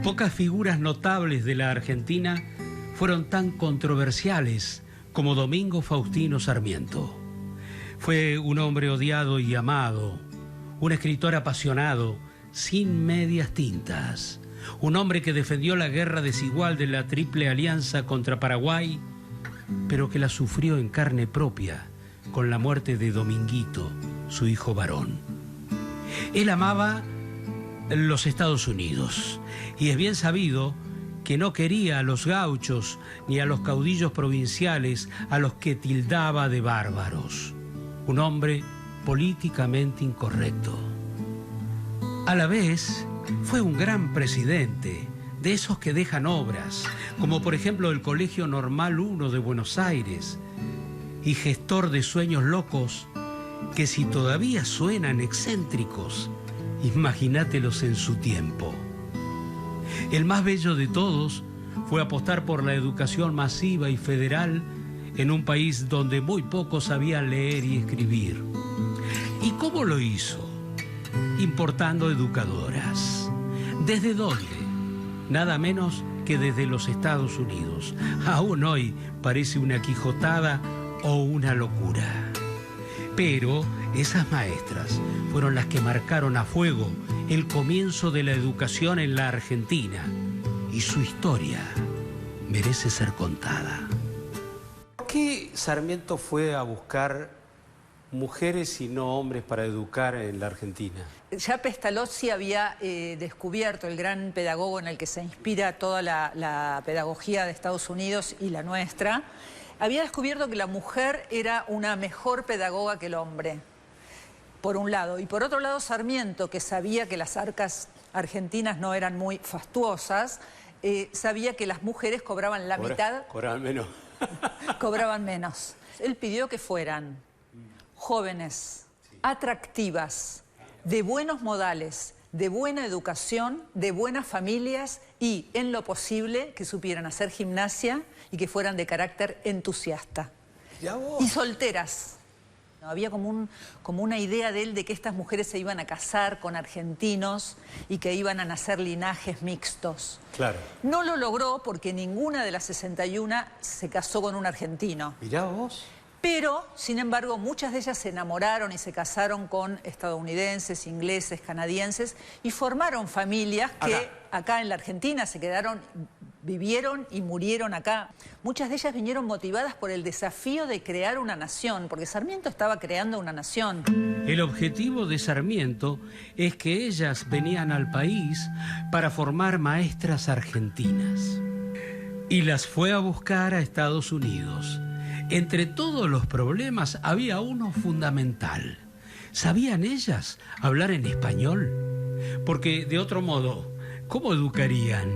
Pocas figuras notables de la Argentina fueron tan controversiales como Domingo Faustino Sarmiento. Fue un hombre odiado y amado, un escritor apasionado, sin medias tintas, un hombre que defendió la guerra desigual de la Triple Alianza contra Paraguay, pero que la sufrió en carne propia con la muerte de Dominguito, su hijo varón. Él amaba los Estados Unidos y es bien sabido que no quería a los gauchos ni a los caudillos provinciales a los que tildaba de bárbaros. Un hombre políticamente incorrecto. A la vez, fue un gran presidente, de esos que dejan obras, como por ejemplo el Colegio Normal I de Buenos Aires, y gestor de sueños locos que si todavía suenan excéntricos, imagínatelos en su tiempo. El más bello de todos fue apostar por la educación masiva y federal en un país donde muy pocos sabían leer y escribir. ¿Y cómo lo hizo? Importando educadoras. ¿Desde dónde? Nada menos que desde los Estados Unidos. Aún hoy parece una quijotada o una locura. Pero esas maestras fueron las que marcaron a fuego el comienzo de la educación en la Argentina. Y su historia merece ser contada. ¿Por qué Sarmiento fue a buscar mujeres y no hombres para educar en la Argentina? Ya Pestalozzi había descubierto, el gran pedagogo en el que se inspira toda la pedagogía de Estados Unidos y la nuestra, había descubierto que la mujer era una mejor pedagoga que el hombre, por un lado. Y por otro lado, Sarmiento, que sabía que las arcas argentinas no eran muy fastuosas, sabía que las mujeres cobraban la mitad. Cobraban menos. Cobraban menos. Él pidió que fueran jóvenes, atractivas, de buenos modales, de buena educación, de buenas familias y, en lo posible, que supieran hacer gimnasia y que fueran de carácter entusiasta. Y solteras. Había como una idea de él de que estas mujeres se iban a casar con argentinos y que iban a nacer linajes mixtos. Claro. No lo logró porque ninguna de las 61 se casó con un argentino. Mirá vos. Pero, sin embargo, muchas de ellas se enamoraron y se casaron con estadounidenses, ingleses, canadienses y formaron familias que acá en la Argentina se quedaron, vivieron y murieron acá. Muchas de ellas vinieron motivadas por el desafío de crear una nación, porque Sarmiento estaba creando una nación. El objetivo de Sarmiento es que ellas venían al país para formar maestras argentinas. Y las fue a buscar a Estados Unidos. Entre todos los problemas había uno fundamental. ¿Sabían ellas hablar en español? Porque de otro modo, ¿cómo educarían?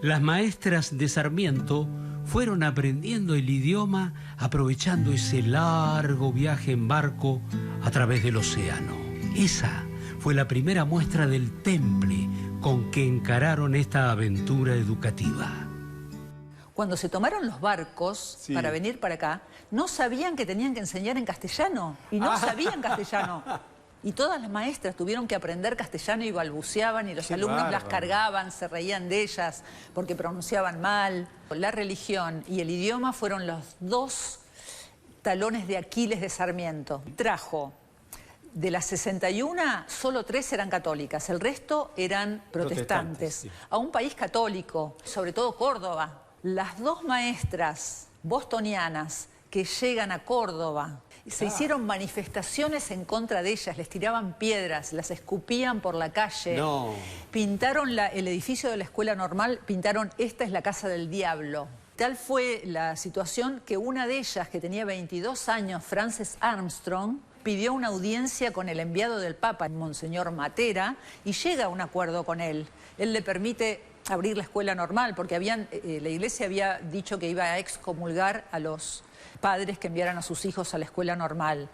Las maestras de Sarmiento fueron aprendiendo el idioma aprovechando ese largo viaje en barco a través del océano. Esa fue la primera muestra del temple con que encararon esta aventura educativa. Cuando se tomaron los barcos para venir para acá, no sabían que tenían que enseñar en castellano. Y no sabían castellano. Y todas las maestras tuvieron que aprender castellano y balbuceaban y los alumnos las cargaban, se reían de ellas porque pronunciaban mal. La religión y el idioma fueron los dos talones de Aquiles de Sarmiento. Trajo de las 61, solo 3 eran católicas, el resto eran protestantes. A un país católico, sobre todo Córdoba. Las dos maestras bostonianas que llegan a Córdoba, se hicieron manifestaciones en contra de ellas, les tiraban piedras, las escupían por la calle. Pintaron el edificio de la escuela normal, pintaron "Esta es la casa del diablo". Tal fue la situación que una de ellas, que tenía 22 años, Frances Armstrong, pidió una audiencia con el enviado del Papa, Monseñor Matera, y llega a un acuerdo con él. Él le permite abrir la escuela normal, porque la iglesia había dicho que iba a excomulgar a los padres que enviaran a sus hijos a la escuela normal.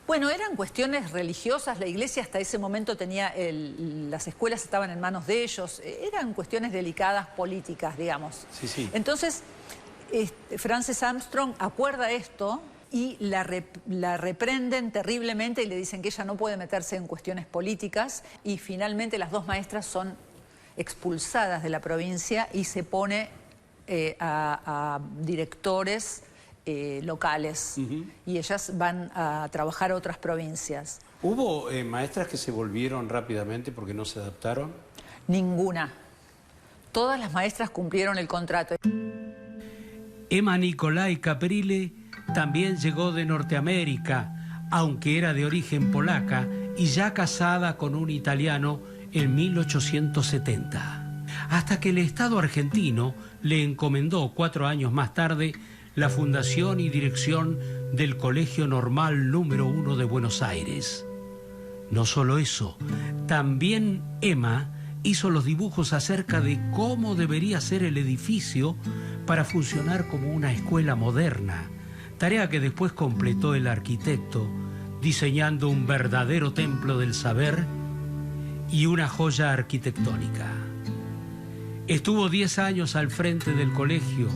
Bueno, eran cuestiones religiosas, la iglesia hasta ese momento tenía, las escuelas estaban en manos de ellos, eran cuestiones delicadas políticas, digamos. Entonces, Frances Armstrong acuerda esto y la reprenden terriblemente y le dicen que ella no puede meterse en cuestiones políticas y finalmente las dos maestras son expulsadas de la provincia y se pone a directores locales. Y ellas van a trabajar a otras provincias. ¿Hubo maestras que se volvieron rápidamente porque no se adaptaron? Ninguna. Todas las maestras cumplieron el contrato. Emma Nicolai Caprile también llegó de Norteamérica, aunque era de origen polaca y ya casada con un italiano en 1870. Hasta que el Estado argentino le encomendó 4 años más tarde la fundación y dirección del Colegio Normal número 1 de Buenos Aires. No solo eso, también Emma hizo los dibujos acerca de cómo debería ser el edificio para funcionar como una escuela moderna, tarea que después completó el arquitecto, diseñando un verdadero templo del saber y una joya arquitectónica. Estuvo 10 años al frente del colegio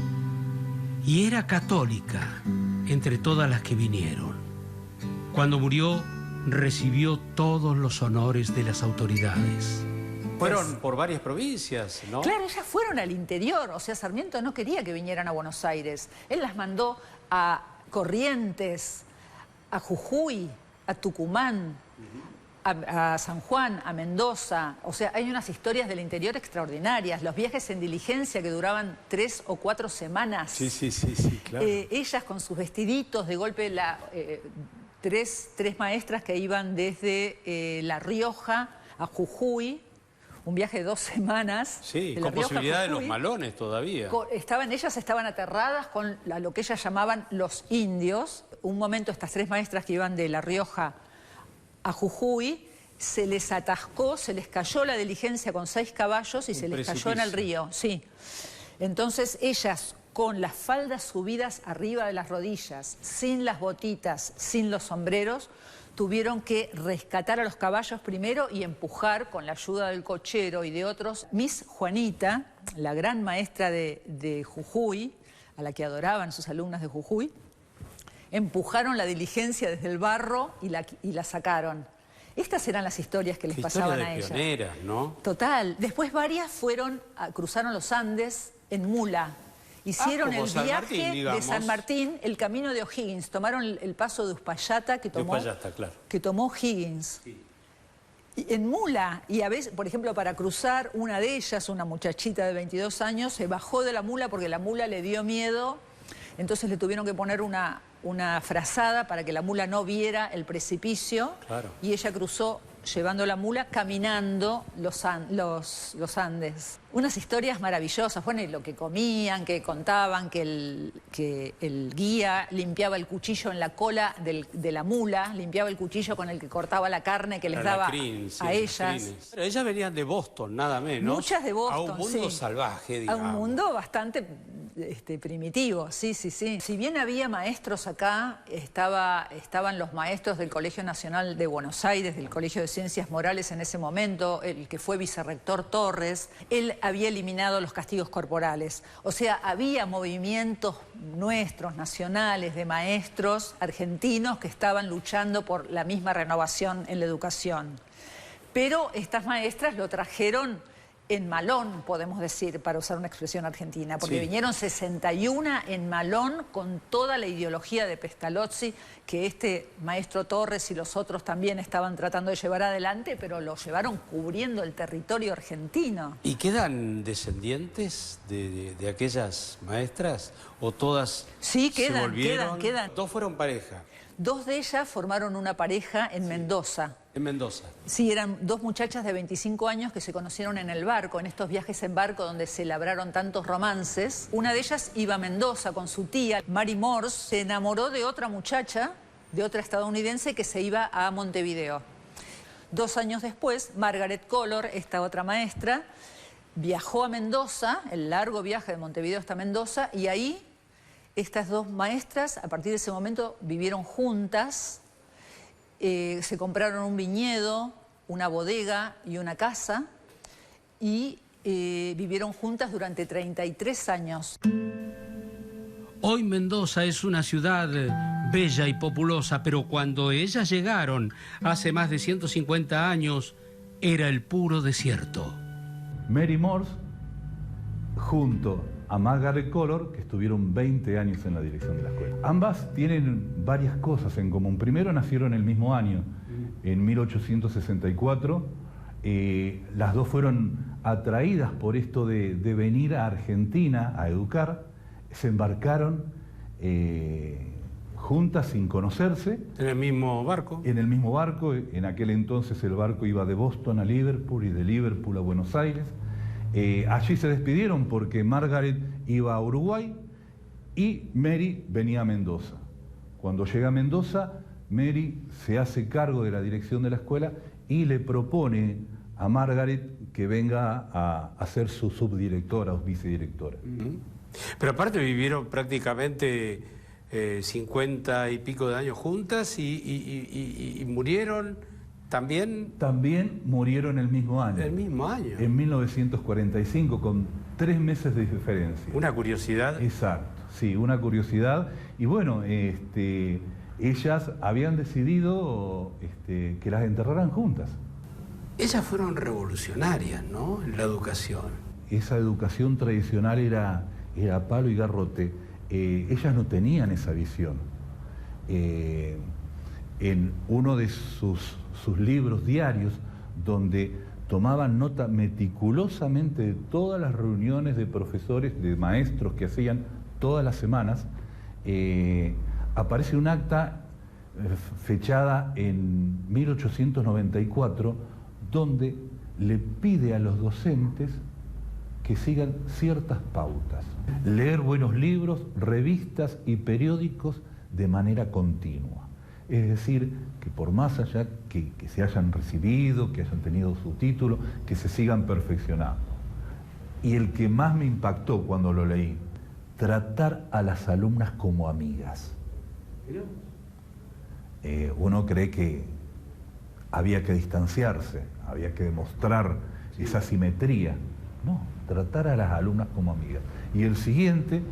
y era católica entre todas las que vinieron. Cuando murió, recibió todos los honores de las autoridades. Fueron por varias provincias, ¿no? Claro, ellas fueron al interior. O sea, Sarmiento no quería que vinieran a Buenos Aires. Él las mandó a Corrientes, a Jujuy, a Tucumán, a San Juan, a Mendoza. O sea, hay unas historias del interior extraordinarias. Los viajes en diligencia que duraban 3 o 4 semanas. Sí, claro. Ellas con sus vestiditos, de golpe tres maestras que iban desde La Rioja a Jujuy. Un viaje de 2 semanas. Sí, con posibilidad de los malones todavía. Ellas estaban aterradas con lo que ellas llamaban los indios. Un momento estas 3 maestras que iban de La Rioja a Jujuy, se les atascó, se les cayó la diligencia con 6 caballos y se les cayó en el río. Sí. Entonces ellas, con las faldas subidas arriba de las rodillas, sin las botitas, sin los sombreros, tuvieron que rescatar a los caballos primero y empujar con la ayuda del cochero y de otros. Miss Juanita, la gran maestra de Jujuy, a la que adoraban sus alumnas de Jujuy, empujaron la diligencia desde el barro y la sacaron. Estas eran las historias que les pasaban a ellas. Pioneras, ¿no? Total. Después varias cruzaron los Andes en mula. Hicieron el viaje de San Martín, el camino de O'Higgins. Tomaron el paso de Uspallata que tomó Higgins. Sí. Y en mula, y a veces, por ejemplo, para cruzar, una de ellas, una muchachita de 22 años, se bajó de la mula porque la mula le dio miedo. Entonces le tuvieron que poner una frazada para que la mula no viera el precipicio. Claro. Y ella cruzó llevando la mula, caminando los Andes. Unas historias maravillosas. Bueno, y lo que comían, que contaban, que el guía limpiaba el cuchillo en la cola de la mula, limpiaba el cuchillo con el que cortaba la carne que les daba a ellas. Pero ellas venían de Boston, nada menos. Muchas de Boston, a un mundo salvaje, digamos. A un mundo bastante primitivo, sí. Si bien había maestros acá, estaban los maestros del Colegio Nacional de Buenos Aires, del Colegio de Ciencias Morales en ese momento, el que fue vicerrector Torres. Él había eliminado los castigos corporales. O sea, había movimientos nuestros, nacionales, de maestros argentinos que estaban luchando por la misma renovación en la educación. Pero estas maestras lo trajeron en malón, podemos decir, para usar una expresión argentina, porque vinieron 61 en malón con toda la ideología de Pestalozzi que este maestro Torres y los otros también estaban tratando de llevar adelante, pero lo llevaron cubriendo el territorio argentino. ¿Y quedan descendientes de aquellas maestras? ¿O todas sí, se volvieron? Quedan. 2 fueron pareja. 2 de ellas formaron una pareja en Mendoza. En Mendoza. Sí, eran 2 muchachas de 25 años que se conocieron en el barco, en estos viajes en barco donde se labraron tantos romances. Una de ellas iba a Mendoza con su tía, Mary Morse, se enamoró de otra muchacha, de otra estadounidense que se iba a Montevideo. 2 años después, Margaret Collor, esta otra maestra, viajó a Mendoza, el largo viaje de Montevideo hasta Mendoza, y ahí estas 2 maestras, a partir de ese momento, vivieron juntas. Se compraron un viñedo, una bodega y una casa y vivieron juntas durante 33 años. Hoy Mendoza es una ciudad bella y populosa, pero cuando ellas llegaron hace más de 150 años, era el puro desierto. Mary Morse junto a Margaret Collor, que estuvieron 20 años en la dirección de la escuela. Ambas tienen varias cosas en común. Primero, nacieron el mismo año, en 1864. Las dos fueron atraídas por esto de venir a Argentina a educar. Se embarcaron juntas sin conocerse. ¿En el mismo barco? En el mismo barco. En aquel entonces el barco iba de Boston a Liverpool y de Liverpool a Buenos Aires. Allí se despidieron porque Margaret iba a Uruguay y Mary venía a Mendoza. Cuando llega a Mendoza, Mary se hace cargo de la dirección de la escuela y le propone a Margaret que venga a ser su subdirectora o vicedirectora. Pero aparte vivieron prácticamente 50 y pico de años juntas y murieron también... También murieron el mismo año. El mismo año. En 1945, con 3 meses de diferencia. Una curiosidad. Exacto, sí, una curiosidad. Y bueno, ellas habían decidido que las enterraran juntas. Ellas fueron revolucionarias, ¿no?, en la educación. Esa educación tradicional era palo y garrote. Ellas no tenían esa visión. En uno de sus libros diarios, donde tomaban nota meticulosamente de todas las reuniones de profesores, de maestros que hacían todas las semanas, aparece un acta fechada en 1894, donde le pide a los docentes que sigan ciertas pautas. Leer buenos libros, revistas y periódicos de manera continua. Es decir, que por más allá que se hayan recibido, que hayan tenido su título, que se sigan perfeccionando. Y el que más me impactó cuando lo leí, tratar a las alumnas como amigas. Uno cree que había que distanciarse, había que demostrar esa simetría. No, tratar a las alumnas como amigas. Y el siguiente,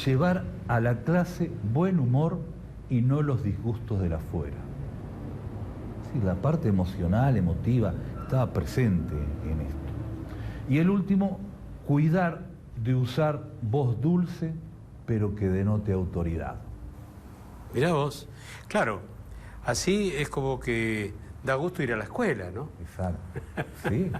llevar a la clase buen humor y no los disgustos de la afuera. Sí, la parte emocional, emotiva, estaba presente en esto. Y el último, cuidar de usar voz dulce, pero que denote autoridad. Mirá vos, claro, así es como que da gusto ir a la escuela, ¿no? Exacto, sí.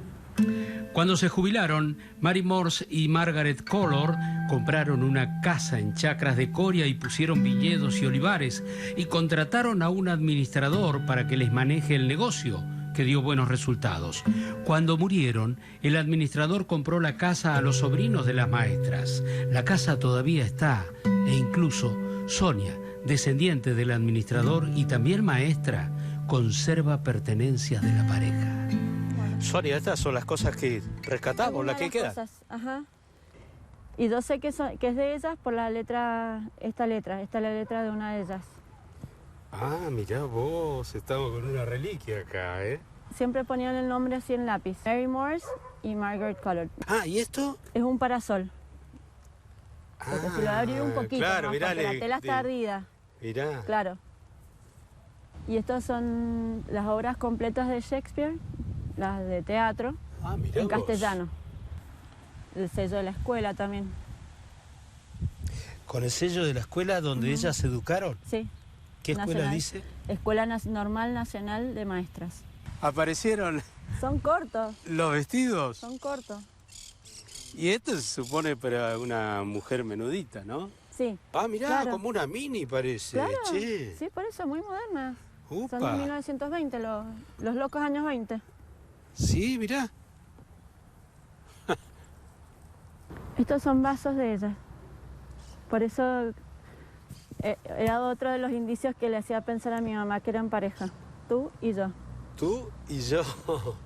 Cuando se jubilaron, Mary Morse y Margaret Collor compraron una casa en Chacras de Coria y pusieron viñedos y olivares y contrataron a un administrador para que les maneje el negocio, que dio buenos resultados. Cuando murieron, el administrador compró la casa a los sobrinos de las maestras. La casa todavía está e incluso Sonia, descendiente del administrador y también maestra, conserva pertenencias de la pareja. Sonia, estas son las cosas que rescatamos, las que quedan. Ajá. Y yo sé que es de ellas por la letra, esta es la letra de una de ellas. Ah, mirá vos, estamos con una reliquia acá, ¿eh? Siempre ponían el nombre así en lápiz. Mary Morse y Margaret Collor. Ah, ¿y esto? Es un parasol. Porque si lo abrí un poquito, claro, ¿no? Mirá, Porque la tela está ardida. Mirá. Claro. Y estas son las obras completas de Shakespeare, las de teatro, en castellano. El sello de la escuela también. ¿Con el sello de la escuela donde ellas se educaron? Sí. ¿Qué escuela dice? Escuela Normal Nacional de Maestras. ¿Aparecieron Son cortos. los vestidos? Son cortos. Y esto se supone para una mujer menudita, ¿no? Sí. Ah, mirá, claro. Como una mini parece. Claro, che. sí, por eso, muy modernas. Upa. Son de 1920, los locos años 20. Sí, mirá. Estos son vasos de ellas. Por eso era otro de los indicios que le hacía pensar a mi mamá que eran pareja. Tú y yo. Tú y yo.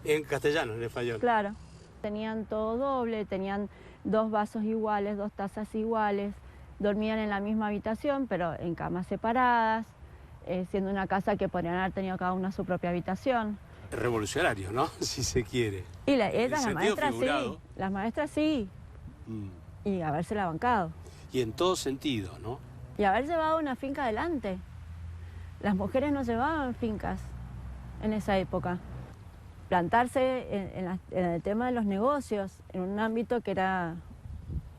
En castellano, en español. Claro. Tenían todo doble, tenían 2 vasos iguales, 2 tazas iguales. Dormían en la misma habitación, pero en camas separadas. Siendo una casa que podrían haber tenido cada una su propia habitación. Revolucionario, ¿no? Si se quiere. Y las maestras figurado. sí. Las maestras sí. Y habérsela bancado. Y en todo sentido, ¿no? Y haber llevado una finca adelante. Las mujeres no llevaban fincas en esa época. plantarse en el tema de los negocios, en un ámbito que era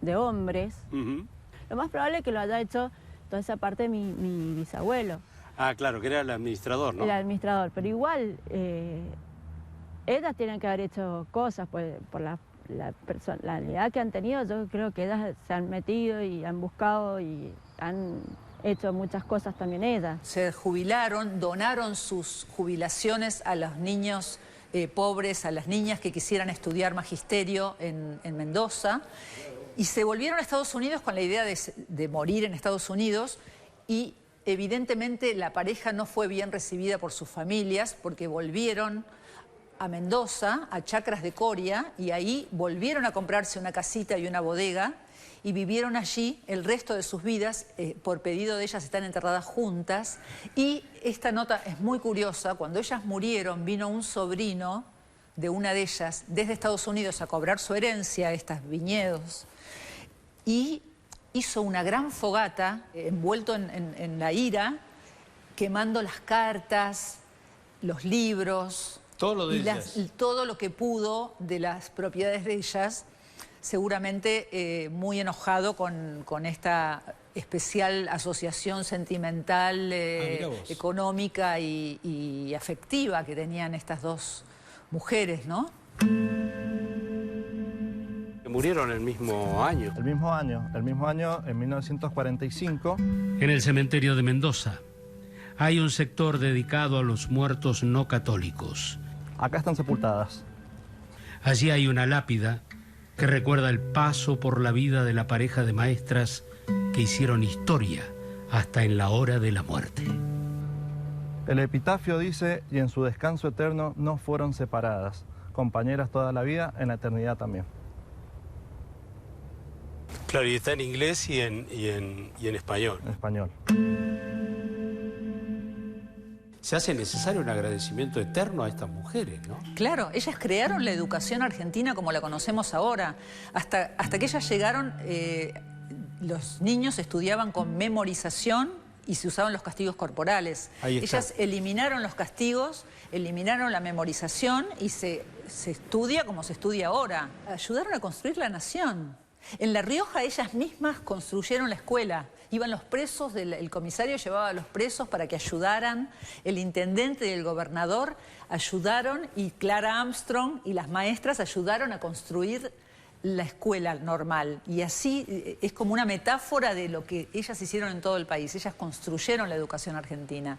de hombres. Lo más probable es que lo haya hecho toda esa parte mi bisabuelo. Ah, claro, que era el administrador, ¿no? El administrador, pero igual ellas tienen que haber hecho cosas por la personalidad que han tenido. Yo creo que ellas se han metido y han buscado y han hecho muchas cosas también ellas. Se jubilaron, donaron sus jubilaciones a los niños pobres, a las niñas que quisieran estudiar magisterio en Mendoza, y se volvieron a Estados Unidos con la idea de morir en Estados Unidos, y evidentemente la pareja no fue bien recibida por sus familias porque volvieron a Mendoza, a Chacras de Coria, y ahí volvieron a comprarse una casita y una bodega y vivieron allí el resto de sus vidas. Por pedido de ellas están enterradas juntas. Y esta nota es muy curiosa: cuando ellas murieron vino un sobrino de una de ellas desde Estados Unidos a cobrar su herencia, estos viñedos, y hizo una gran fogata envuelto en la ira, quemando las cartas, los libros, todo lo de ellas. Todo lo que pudo de las propiedades de ellas, seguramente muy enojado con esta especial asociación sentimental, económica y afectiva que tenían estas dos mujeres, ¿no? Murieron el mismo año. El mismo año, en 1945. En el cementerio de Mendoza hay un sector dedicado a los muertos no católicos. Acá están sepultadas. Allí hay una lápida que recuerda el paso por la vida de la pareja de maestras que hicieron historia hasta en la hora de la muerte. El epitafio dice: y en su descanso eterno no fueron separadas, compañeras toda la vida, en la eternidad también. Claro, y está en inglés y en español. En español. Se hace necesario un agradecimiento eterno a estas mujeres, ¿no? Claro, ellas crearon la educación argentina como la conocemos ahora. Hasta que ellas llegaron, los niños estudiaban con memorización y se usaban los castigos corporales. Ellas eliminaron los castigos, eliminaron la memorización y se estudia como se estudia ahora. Ayudaron a construir la nación. En La Rioja ellas mismas construyeron la escuela. Iban los presos, el comisario llevaba a los presos para que ayudaran, el intendente y el gobernador ayudaron, y Clara Armstrong y las maestras ayudaron a construir la escuela normal. Y así es como una metáfora de lo que ellas hicieron en todo el país. Ellas construyeron la educación argentina.